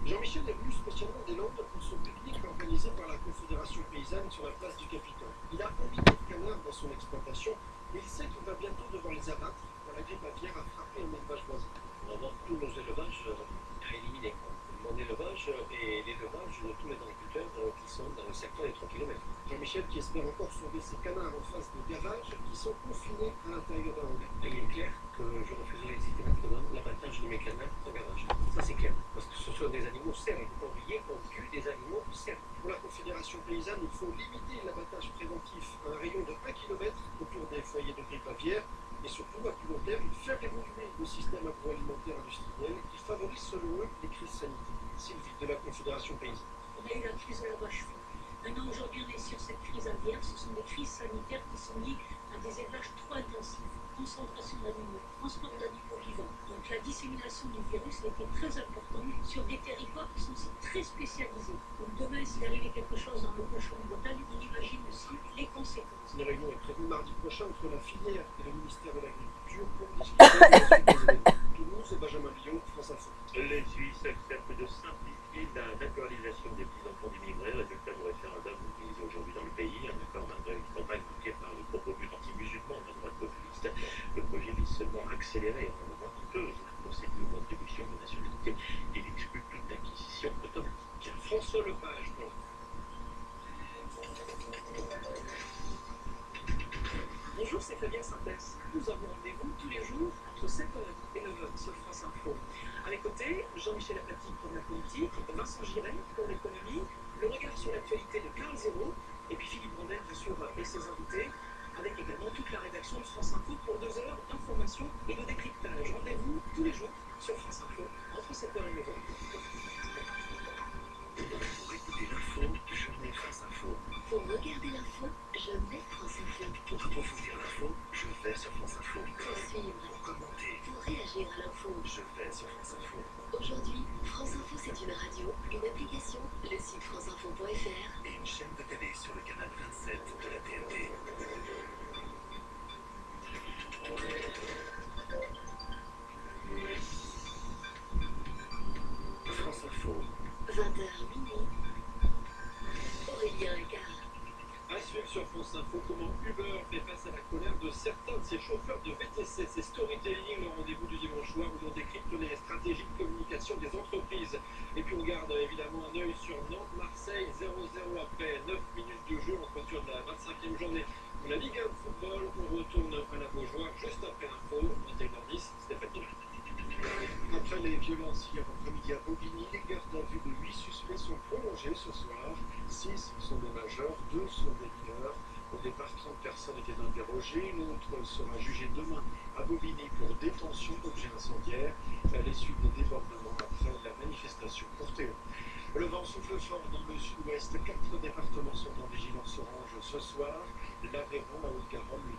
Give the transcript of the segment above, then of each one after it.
Jean-Michel est venu spécialement des Landes pour son pique-nique organisé par la Confédération paysanne sur la place du Capitole. Il a envie de canards dans son exploitation, mais il sait qu'il va bientôt devoir les abattre quand la grippe aviaire a frappé un élevage voisin. On va voir tous nos élevages à éliminer. Mon élevage et l'élevage de tous les agriculteurs qui sont dans le secteur des 3 km. Jean-Michel qui espère encore sauver ses canards en face de gavages qui sont confinés à l'intérieur d'un hangar. Et il est clair que je refuserai systématiquement l'abattage de mes canards au gavage. Ça c'est clair. Parce que ce sont des animaux cerfs. Il ne faut pas oublier qu'on tue des animaux cerfs. Pour la Confédération paysanne, il faut limiter l'abattage préventif à un rayon de 1 km autour des foyers de grippe aviaire et surtout, à plus long terme, faire évoluer le système agroalimentaire industriel qui favorise, selon eux, les crises sanitaires. Sylvie de la Confédération paysanne. On a eu la crise de la vache folle. Maintenant, aujourd'hui, on est sur cette crise aviaire. Ce sont des crises sanitaires qui sont liées à des élevages trop intensifs, concentration d'animaux, transport d'animaux vivants. Donc la dissémination du virus a été très importante sur des territoires qui sont aussi très spécialisés. Donc demain, s'il arrivait quelque chose dans le cochon de Bretagne, on imagine aussi les conséquences. Une réunion est prévue mardi prochain entre la filière et le ministère de l'Agriculture pour discuter de la suite des événements. Toulouse et Benjamin Billon, France Info. Les Suisses acceptent de simplifier la naturalisation des petits enfants d'immigrés. Résultat du référendum organisé aujourd'hui dans le pays. Un accord malgré une campagne marquée par les propos anti-musulmans de droite populiste. Le projet vise seulement à accélérer et rendre moins coûteuse la procédure d'attribution de nationalité. Il exclut toute acquisition automatique. François Lepage. Bonjour, c'est Fabien Synthèse. Nous avons rendez-vous tous les jours entre 7h et 9h sur France Info. À mes côtés, Jean-Michel Apathy pour la politique, Vincent Giret pour l'économie, le regard sur l'actualité de Carl Zéro, et puis Philippe Rondel, bien sûr, et ses invités, avec également toute la rédaction de France Info pour 2 heures d'information et de décryptage. Rendez-vous tous les jours sur France Info entre 7h et 9h. Pour écouter l'info, je mets France Info. Pour regarder l'info, je mets France Info. Pour approfondir l'info, je vais sur France Info. Pour suivre, Pour commenter, pour réagir à l'info. je vais sur France Info. Aujourd'hui, France Info c'est une radio, une application, le site franceinfo.fr Et une chaîne de télé sur le canal 27 de la TNT. France Info. 20h minuit. Aurélien et Carl. À suivre sur France Info, comment Uber fait face à la colère de certains de ses chauffeurs de VTC. C'est Storytelling, le rendez-vous du dimanche soir où l'on décrypte les stratégies de communication des entreprises. Et puis on garde évidemment un œil sur Nantes-Marseille, 0-0 après 9 minutes de jeu en clôture de la 25e journée de la Ligue 1 de football. On retourne à la Beaujoire juste après l'info, 21h10, Stéphane Dillon. Après les violences hier après-midi à Bobigny, les gardes à vue de 8 suspects sont prolongés ce soir. 6 sont des majeurs, 2 sont des mineurs. Au départ, 30 personnes étaient interrogées. Une autre sera jugée demain à Bobigny pour détention d'objets incendiaires à la suite des débordements après la manifestation pour Théo. Le vent souffle fort dans le sud-ouest. 4 départements sont en vigilance orange ce soir. L'Aveyron, la Haute-Garonne, le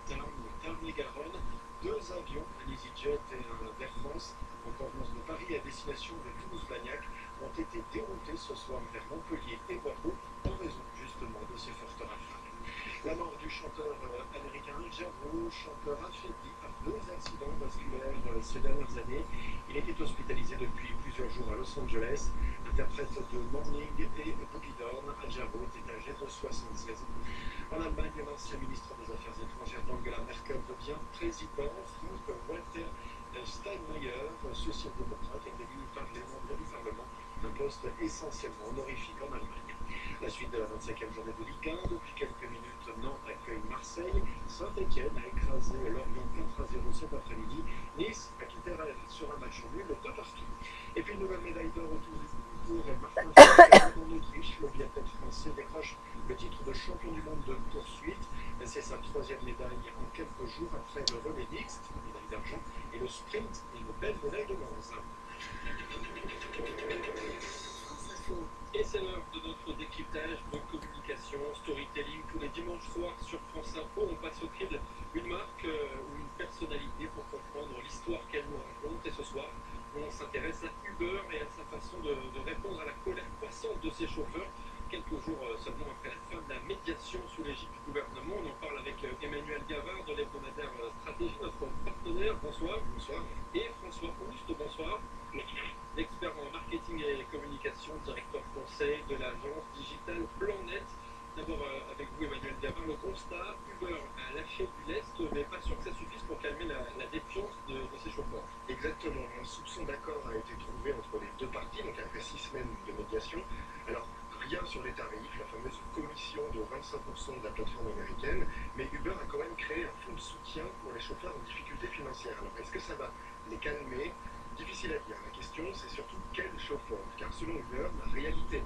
Tarn-et-Garonne. 2 avions, un EasyJet et un Air France, en provenance de Paris à destination de Toulouse-Blagnac, ont été déroutés ce soir vers Montpellier et Bordeaux en raison justement de ces fortes rafales. La mort du chanteur américain Al Jarreau, chanteur affaibli par 2 accidents vasculaires ces dernières années. Il était hospitalisé depuis plusieurs jours à Los Angeles. Interprète de Morning et Boogie Down, Al Jarreau était âgé de 76 ans. En Allemagne, l'ancien ministre des Affaires étrangères d'Angela Merkel devient président. Frank-Walter Steinmeier, social-démocrate, est élu par les membres du Parlement, un poste essentiellement honorifique en Allemagne. La suite de la 25e journée de Ligue 1, depuis quelques minutes, Nantes accueille Marseille. Saint-Etienne a écrasé Lorient 4-0 cet après-midi. Nice a quitté Rennes sur un match nul de partout. Et puis une nouvelle médaille d'or autour du pour Martin Fourcade en Autriche. Le biathlète français décroche le titre de champion du monde de poursuite. C'est sa 3e médaille en quelques jours après le relais mixte, une médaille d'argent, et le sprint, une belle médaille de bronze. France Info. Et c'est l'heure de notre décryptage de communication, storytelling, tous les dimanches soirs sur France Info. On passe au crible une marque ou une personnalité pour comprendre l'histoire qu'elle nous raconte. Et ce soir, on s'intéresse à Uber et à sa façon de répondre à la colère croissante de ses chauffeurs. Quelques jours seulement après la fin de la médiation sous l'égide du gouvernement. On en parle avec Emmanuel Gavard de l'hebdomadaire Stratégie, notre partenaire. Bonsoir. Bonsoir. Et François Proust, bonsoir. L'expert en marketing et communication Communication, directeur conseil de l'agence digitale Planète. D'abord avec vous Emmanuel Gavin, le constat, Uber a lâché du lest, mais pas sûr que ça suffise pour calmer la défiance de ses chauffeurs. Exactement, un soupçon d'accord a été trouvé entre les deux parties, donc après 6 semaines de médiation. Alors, rien sur les tarifs, la fameuse commission de 25% de la plateforme américaine, mais Uber a quand même créé un fonds de soutien pour les chauffeurs en difficulté financière. Alors, est-ce que ça va les calmer? Difficile à dire. La question, c'est surtout quel chauffeur, car selon Uber, la réalité